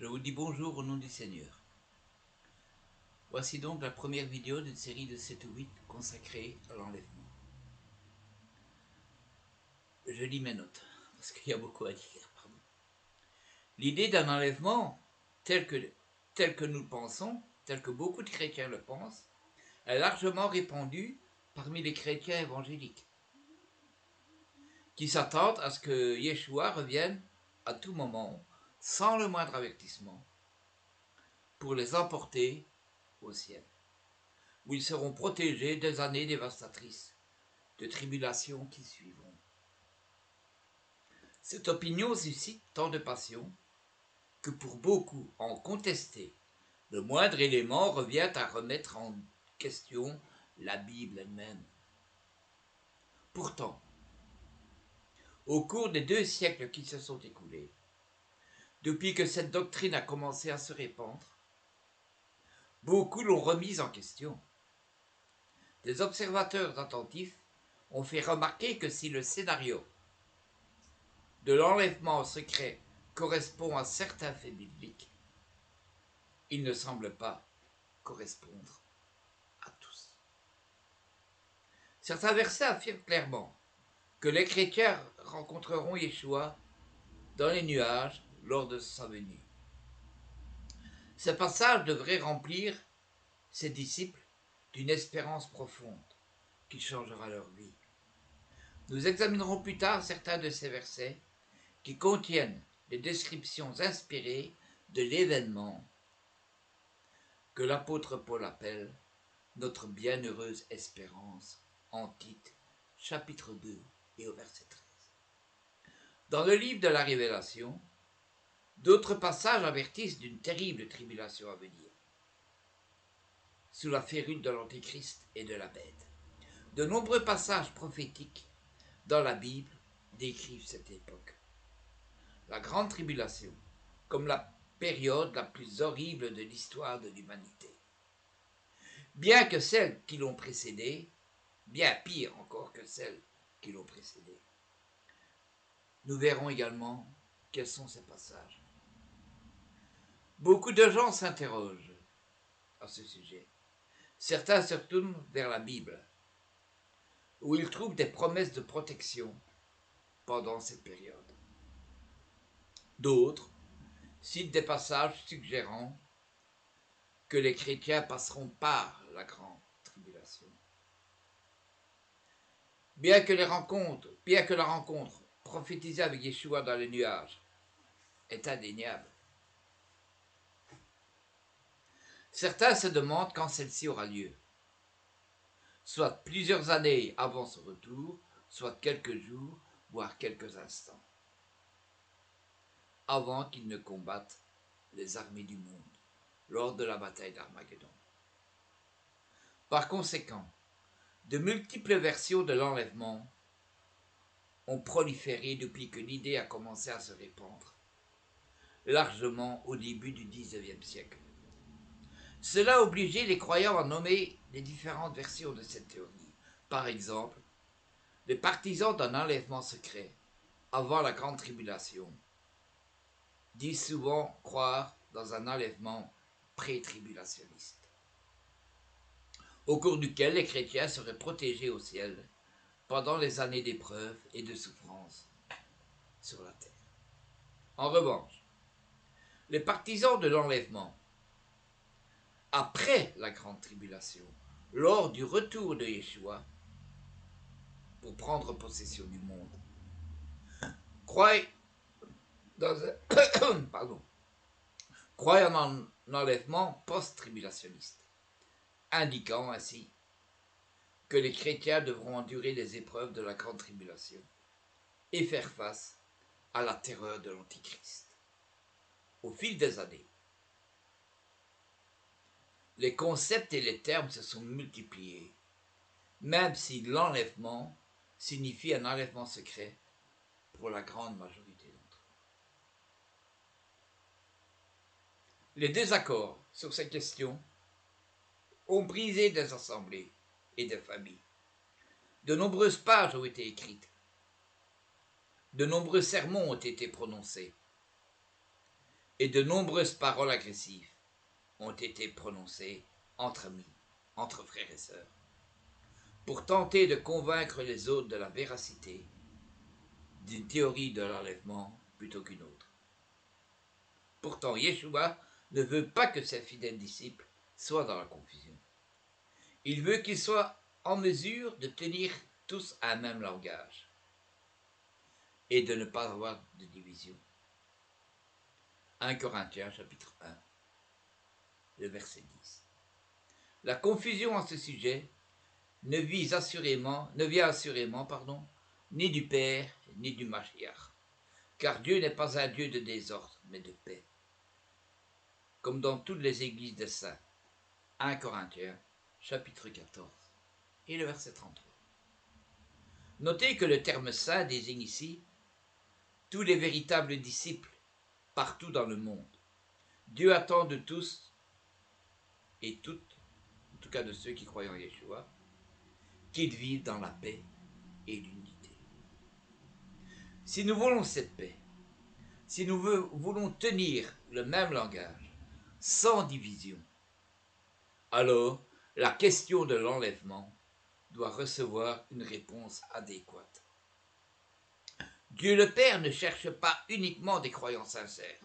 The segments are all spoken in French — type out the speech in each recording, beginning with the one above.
vous dis bonjour au nom du Seigneur. Voici donc la première vidéo d'une série de 7 ou 8 consacrée à l'enlèvement. Je lis mes notes, parce qu'il y a beaucoup à dire. L'idée d'un enlèvement, tel que nous le pensons, tel que beaucoup de chrétiens le pensent, est largement répandue parmi les chrétiens évangéliques, qui s'attendent à ce que Yeshua revienne à tout moment, sans le moindre avertissement, pour les emporter au ciel, où ils seront protégés des années dévastatrices de tribulations qui suivront. Cette opinion suscite tant de passion que pour beaucoup en contester le moindre élément revient à remettre en question la Bible elle-même. Pourtant, au cours des 2 siècles qui se sont écoulés, depuis que cette doctrine a commencé à se répandre, beaucoup l'ont remise en question. Des observateurs attentifs ont fait remarquer que si le scénario de l'enlèvement secret correspond à certains faits bibliques, il ne semble pas correspondre à tous. Certains versets affirment clairement que les chrétiens rencontreront Yeshua dans les nuages lors de sa venue. Ces passages devraient remplir ses disciples d'une espérance profonde qui changera leur vie. Nous examinerons plus tard certains de ces versets qui contiennent des descriptions inspirées de l'événement que l'apôtre Paul appelle notre bienheureuse espérance en Tite, chapitre 2 et au verset 13. Dans le livre de la Révélation, d'autres passages avertissent d'une terrible tribulation à venir, sous la férule de l'Antéchrist et de la bête. De nombreux passages prophétiques dans la Bible décrivent cette époque. La grande tribulation, comme la période la plus horrible de l'histoire de l'humanité. Bien que celles qui l'ont précédée, bien pire encore que celles qui l'ont précédée. Nous verrons également quels sont ces passages. Beaucoup de gens s'interrogent à ce sujet. Certains se tournent vers la Bible, où ils trouvent des promesses de protection pendant cette période. D'autres citent des passages suggérant que les chrétiens passeront par la grande tribulation. Bien que la rencontre prophétisée avec Yeshua dans les nuages est indéniable, certains se demandent quand celle-ci aura lieu, soit plusieurs années avant son retour, soit quelques jours, voire quelques instants, avant qu'il ne combatte les armées du monde lors de la bataille d'Armageddon. Par conséquent, de multiples versions de l'enlèvement ont proliféré depuis que l'idée a commencé à se répandre, largement au début du XIXe siècle. Cela a obligé les croyants à nommer les différentes versions de cette théorie. Par exemple, les partisans d'un enlèvement secret avant la grande tribulation disent souvent croire dans un enlèvement pré-tribulationniste, au cours duquel les chrétiens seraient protégés au ciel pendant les années d'épreuve et de souffrance sur la terre. En revanche, les partisans de l'enlèvement après la grande tribulation, lors du retour de Yeshua pour prendre possession du monde, croient en un enlèvement post-tribulationniste, indiquant ainsi que les chrétiens devront endurer les épreuves de la grande tribulation et faire face à la terreur de l'Antichrist. Au fil des années, les concepts et les termes se sont multipliés, même si l'enlèvement signifie un enlèvement secret pour la grande majorité d'entre eux. Les désaccords sur ces questions ont brisé des assemblées et des familles. De nombreuses pages ont été écrites. De nombreux sermons ont été prononcés. et de nombreuses paroles agressives ont été prononcées entre amis, entre frères et sœurs, pour tenter de convaincre les autres de la véracité d'une théorie de l'enlèvement plutôt qu'une autre. Pourtant, Yeshua ne veut pas que ses fidèles disciples soient dans la confusion. Il veut qu'ils soient en mesure de tenir tous un même langage et de ne pas avoir de division. 1 Corinthiens chapitre 1, le verset 10. La confusion à ce sujet ne vient assurément, ni du Père, ni du Mashiach, car Dieu n'est pas un Dieu de désordre, mais de paix, comme dans toutes les églises des saints. 1 Corinthiens, chapitre 14, et le verset 33. Notez que le terme saint désigne ici tous les véritables disciples, partout dans le monde. Dieu attend de tous et toutes, en tout cas de ceux qui croient en Yeshua, qu'ils vivent dans la paix et l'unité. Si nous voulons cette paix, si nous voulons tenir le même langage, sans division, alors la question de l'enlèvement doit recevoir une réponse adéquate. Dieu le Père ne cherche pas uniquement des croyants sincères.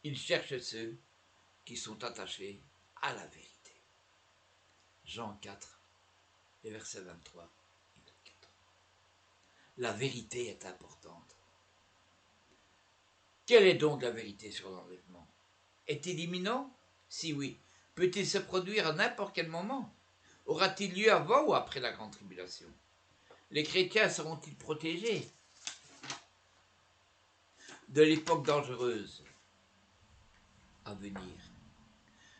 Il cherche ceux qui sont attachés à la vérité. Jean 4, les versets 23 et 24. La vérité est importante. Quelle est donc la vérité sur l'enlèvement? Est-il imminent? Si oui, peut-il se produire à n'importe quel moment? Aura-t-il lieu avant ou après la grande tribulation? Les chrétiens seront-ils protégés de l'époque dangereuse à venir?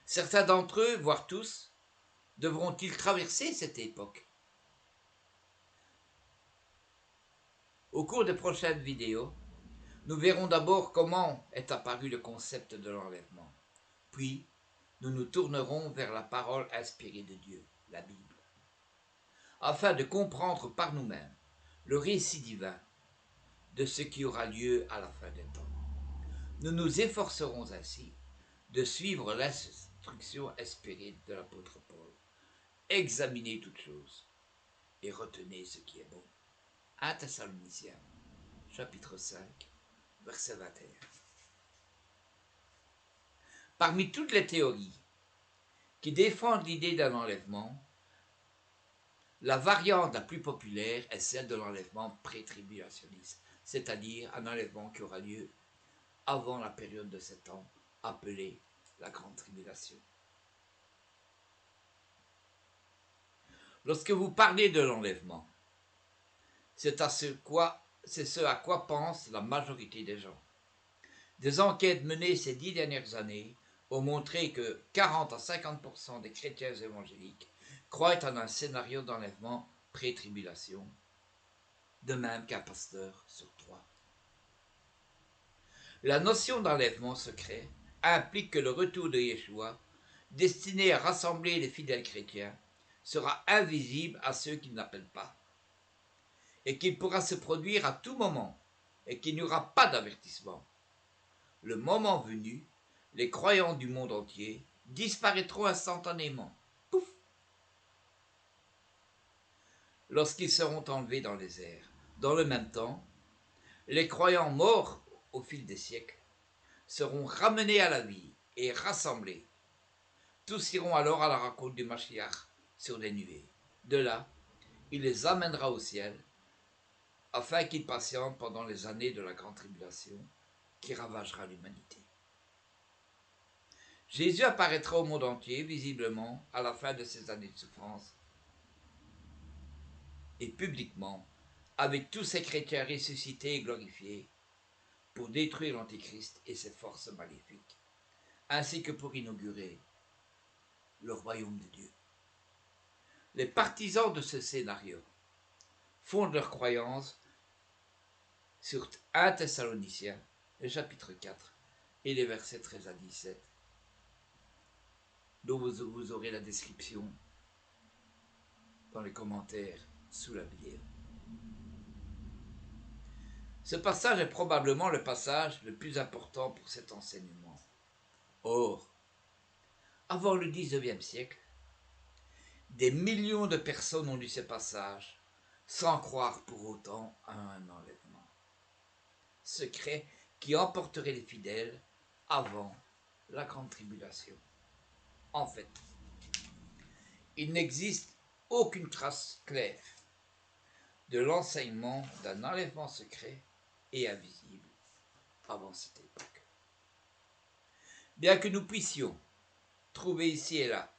Certains d'entre eux, voire tous, devront-ils traverser cette époque? Au cours des prochaines vidéos, nous verrons d'abord comment est apparu le concept de l'enlèvement. Puis, nous nous tournerons vers la parole inspirée de Dieu, la Bible, afin de comprendre par nous-mêmes le récit divin de ce qui aura lieu à la fin des temps. Nous nous efforcerons ainsi de suivre l'instruction inspirée de l'apôtre Paul. Examinez toutes choses et retenez ce qui est bon. 1 Thessaloniciens, chapitre 5, verset 21. Parmi toutes les théories qui défendent l'idée d'un enlèvement, la variante la plus populaire est celle de l'enlèvement pré-tribulationniste, c'est-à-dire un enlèvement qui aura lieu avant la période de 7 ans, appelée la Grande Tribulation. Lorsque vous parlez de l'enlèvement, c'est ce à quoi pense la majorité des gens. Des enquêtes menées ces 10 dernières années ont montré que 40 à 50% des chrétiens évangéliques croient en un scénario d'enlèvement pré-tribulation, de même qu'un pasteur sur 3. La notion d'enlèvement secret implique que le retour de Yeshua, destiné à rassembler les fidèles chrétiens, sera invisible à ceux qui ne l'appellent pas, et qu'il pourra se produire à tout moment, et qu'il n'y aura pas d'avertissement. Le moment venu, les croyants du monde entier disparaîtront instantanément, pouf, lorsqu'ils seront enlevés dans les airs. Dans le même temps, les croyants morts au fil des siècles seront ramenés à la vie et rassemblés. Tous iront alors à la rencontre du Mashiach sur des nuées. De là, il les amènera au ciel, afin qu'ils patientent pendant les années de la grande tribulation qui ravagera l'humanité. Jésus apparaîtra au monde entier, visiblement, à la fin de ces années de souffrance, et publiquement, avec tous ces chrétiens ressuscités et glorifiés, pour détruire l'Antéchrist et ses forces maléfiques, ainsi que pour inaugurer le royaume de Dieu. Les partisans de ce scénario fondent leur croyance sur 1 Thessaloniciens, le chapitre 4, et les versets 13 à 17, dont vous aurez la description dans les commentaires sous la vidéo. Ce passage est probablement le passage le plus important pour cet enseignement. Or, avant le XIXe siècle, des millions de personnes ont lu ce passage sans croire pour autant à un enlèvement secret qui emporterait les fidèles avant la grande tribulation. En fait, il n'existe aucune trace claire de l'enseignement d'un enlèvement secret et invisible avant cette époque. Bien que nous puissions trouver ici et là,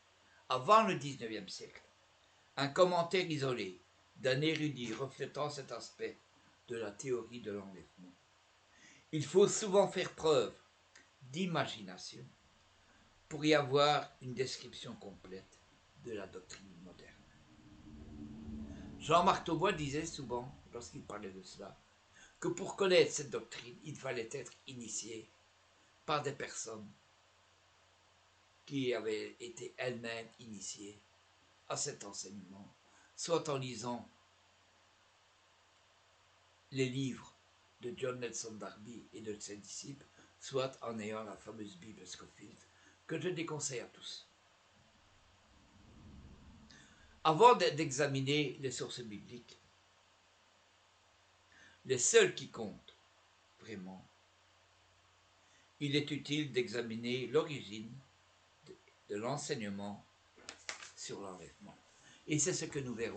avant le XIXe siècle, un commentaire isolé d'un érudit reflétant cet aspect de la théorie de l'enlèvement, il faut souvent faire preuve d'imagination pour y avoir une description complète de la doctrine moderne. Jean-Marc Taubois disait souvent, lorsqu'il parlait de cela, que pour connaître cette doctrine, il fallait être initié par des personnes qui avaient été elles-mêmes initiées à cet enseignement, soit en lisant les livres de John Nelson Darby et de ses disciples, soit en ayant la fameuse Bible Scofield, que je déconseille à tous. Avant d'examiner les sources bibliques, les seules qui comptent vraiment, il est utile d'examiner l'origine de l'enseignement sur l'enlèvement. Et c'est ce que nous verrons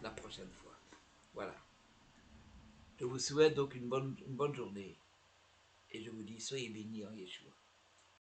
la prochaine fois. Voilà. Je vous souhaite donc une bonne journée et je vous dis soyez bénis en Yeshua.